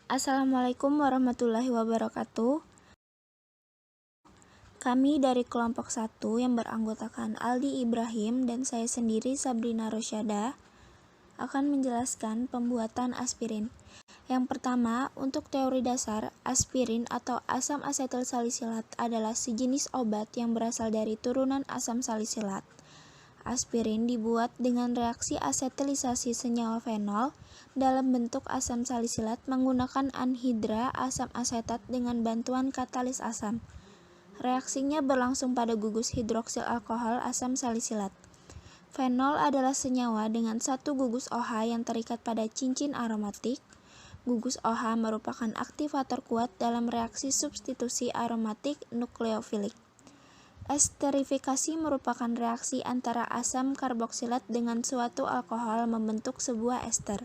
Assalamualaikum warahmatullahi wabarakatuh. Kami dari kelompok 1 yang beranggotakan Aldi Ibrahim dan saya sendiri Sabrina Rosyada akan menjelaskan pembuatan aspirin. Yang pertama, untuk teori dasar, aspirin atau asam asetil salisilat adalah sejenis obat yang berasal dari turunan asam salisilat. Aspirin dibuat dengan reaksi asetilisasi senyawa fenol dalam bentuk asam salisilat menggunakan anhidra asam asetat dengan bantuan katalis asam. Reaksinya berlangsung pada gugus hidroksil alkohol asam salisilat. Fenol adalah senyawa dengan satu gugus OH yang terikat pada cincin aromatik. Gugus OH merupakan aktivator kuat dalam reaksi substitusi aromatik nukleofilik. Esterifikasi merupakan reaksi antara asam karboksilat dengan suatu alkohol membentuk sebuah ester.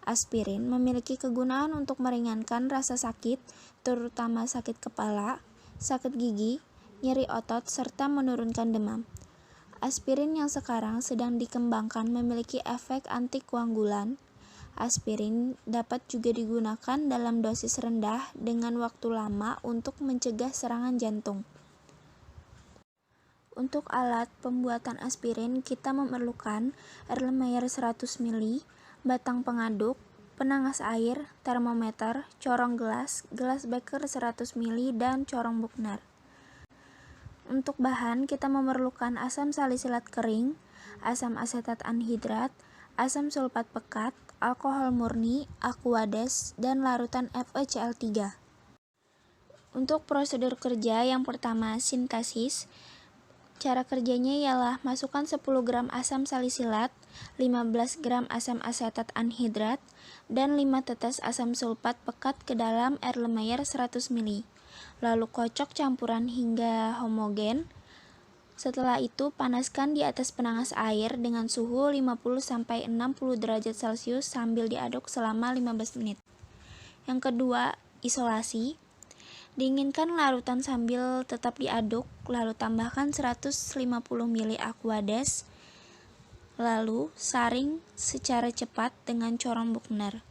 Aspirin memiliki kegunaan untuk meringankan rasa sakit, terutama sakit kepala, sakit gigi, nyeri otot, serta menurunkan demam. Aspirin yang sekarang sedang dikembangkan memiliki efek antikoagulan. Aspirin dapat juga digunakan dalam dosis rendah dengan waktu lama untuk mencegah serangan jantung. Untuk alat pembuatan aspirin, kita memerlukan Erlenmeyer 100 ml, batang pengaduk, penangas air, termometer, corong gelas, gelas beker 100 ml, dan corong Buchner. Untuk bahan, kita memerlukan asam salisilat kering, asam asetat anhidrat, asam sulfat pekat, alkohol murni, aquades, dan larutan FeCl3. Untuk prosedur kerja, yang pertama sintesis. Cara kerjanya ialah masukkan 10 gram asam salisilat, 15 gram asam asetat anhidrat, dan 5 tetes asam sulfat pekat ke dalam Erlenmeyer 100 ml. Lalu kocok campuran hingga homogen. Setelah itu panaskan di atas penangas air dengan suhu 50-60 derajat Celcius sambil diaduk selama 15 menit. Yang kedua, isolasi. Dinginkan larutan sambil tetap diaduk, lalu tambahkan 150 ml aquades, lalu saring secara cepat dengan corong Buchner.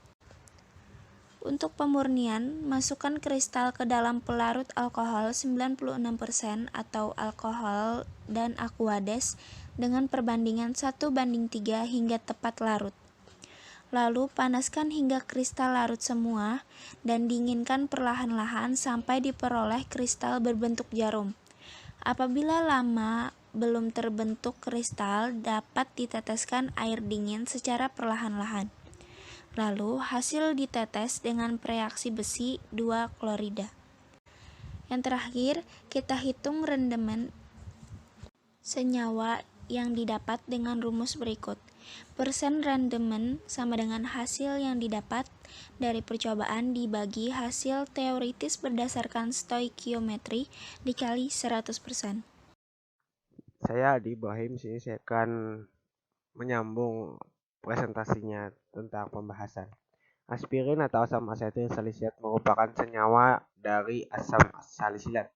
Untuk pemurnian, masukkan kristal ke dalam pelarut alkohol 96% atau alkohol dan aquades dengan perbandingan 1:3 hingga tepat larut. Lalu panaskan hingga kristal larut semua dan dinginkan perlahan-lahan sampai diperoleh kristal berbentuk jarum. Apabila lama belum terbentuk kristal, dapat diteteskan air dingin secara perlahan-lahan. Lalu hasil ditetes dengan reaksi besi 2 klorida. Yang terakhir, kita hitung rendemen senyawa yang didapat dengan rumus berikut. Persen rendemen sama dengan hasil yang didapat dari percobaan dibagi hasil teoritis berdasarkan stoikiometri dikali 100%. Saya Aldi Ibrahim, sini saya akan menyambung presentasinya tentang pembahasan. Aspirin atau asam asetil salisilat merupakan senyawa dari asam salisilat.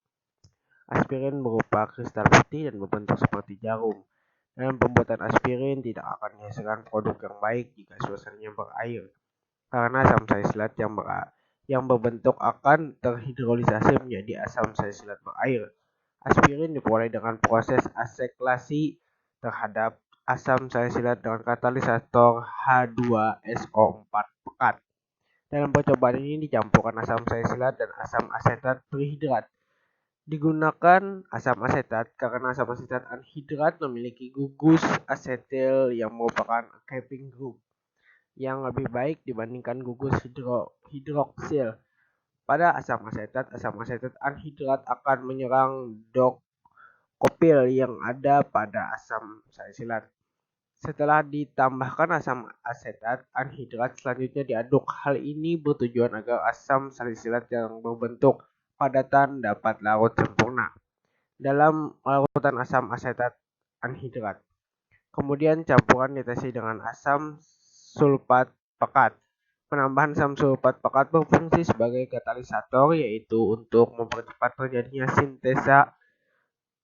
Aspirin berupa kristal putih dan berbentuk seperti jarum. Dalam pembuatan aspirin tidak akan menghasilkan produk yang baik jika suasananya berair, karena asam salisilat yang berbentuk akan terhidrolisasi menjadi asam salisilat berair. Aspirin diperoleh dengan proses aseklasi terhadap asam salisilat dengan katalisator H2SO4 pekat. Dalam percobaan ini dicampurkan asam salisilat dan asam asetat trihidrat. Digunakan asam asetat karena asam asetat anhidrat memiliki gugus asetil yang merupakan capping group yang lebih baik dibandingkan gugus hidroksil. Pada asam asetat anhidrat akan menyerang kopil yang ada pada asam salisilat. Setelah ditambahkan asam asetat anhidrat selanjutnya diaduk. Hal ini bertujuan agar asam salisilat yang berbentuk padatan dapat larut sempurna dalam larutan asam asetat anhidrat. Kemudian campuran ditesi dengan asam sulfat pekat. Penambahan asam sulfat pekat berfungsi sebagai katalisator, yaitu untuk mempercepat terjadinya sintesa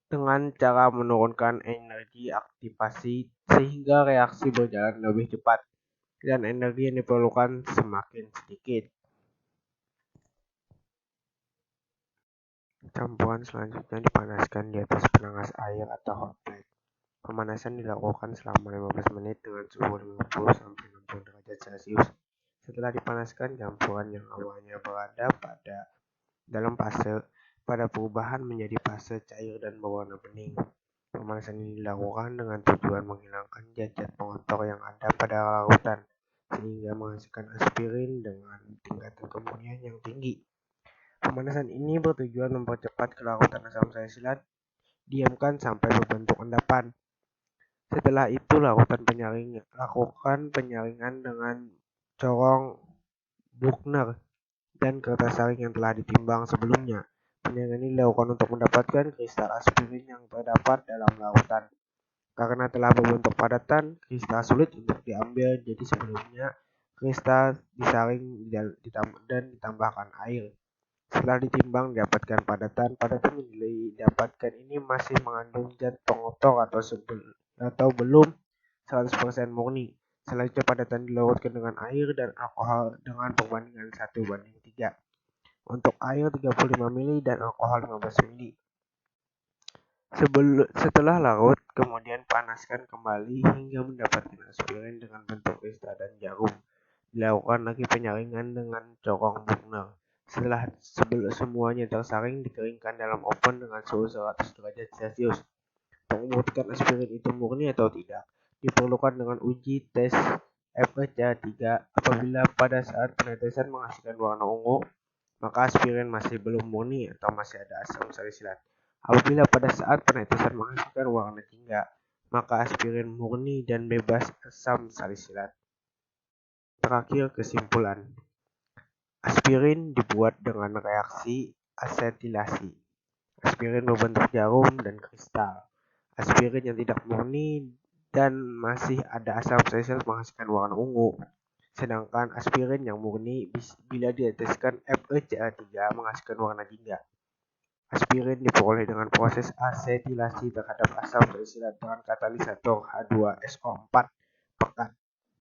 dengan cara menurunkan energi aktivasi sehingga reaksi berjalan lebih cepat dan energi yang diperlukan semakin sedikit. Campuran selanjutnya dipanaskan di atas penangas air atau hot plate. Pemanasan dilakukan selama 15 menit dengan suhu 50-60 derajat Celcius. Setelah dipanaskan, campuran yang awalnya berada dalam pada perubahan menjadi fase cair dan berwarna bening. Pemanasan ini dilakukan dengan tujuan menghilangkan zat-zat pengotor yang ada pada larutan, sehingga menghasilkan aspirin dengan tingkatan kemurnian yang tinggi. Pemanasan ini bertujuan mempercepat kelarutan asam salisilat. Diamkan sampai berbentuk endapan. Setelah itu lakukan penyaringan dengan corong Bruckner dan kertas saring yang telah ditimbang sebelumnya. Penyaringan ini dilakukan untuk mendapatkan kristal aspirin yang terdapat dalam larutan. Karena telah berbentuk padatan, kristal sulit untuk diambil, jadi sebelumnya kristal disaring dan ditambahkan air. Setelah ditimbang didapatkan padatan yang didapatkan ini masih mengandung zat pengotor atau belum 100% murni. Selanjutnya padatan dilarutkan dengan air dan alkohol dengan perbandingan 1:3. Untuk air 35 ml dan alkohol 15 ml. Setelah larut, kemudian panaskan kembali hingga mendapatkan aspirin dengan bentuk kristal dan jarum. Dilakukan lagi penyaringan dengan corong Bruckner. Setelah semuanya tersaring, dikeringkan dalam oven dengan suhu 100 derajat Celcius. Untuk membuktikan aspirin itu murni atau tidak, diperlukan dengan uji tes FHCA3. Apabila pada saat penetesan menghasilkan warna ungu, maka aspirin masih belum murni atau masih ada asam salisilat. Apabila pada saat penetesan menghasilkan warna jingga, maka aspirin murni dan bebas asam salisilat. Terakhir, kesimpulan. Aspirin dibuat dengan reaksi asetilasi. Aspirin berbentuk jarum dan kristal. Aspirin yang tidak murni dan masih ada asam salisilat menghasilkan warna ungu. Sedangkan aspirin yang murni bila diteteskan FeCl3 menghasilkan warna jingga. Aspirin diperoleh dengan proses asetilasi terhadap asam salisilat dengan katalisator H2SO4.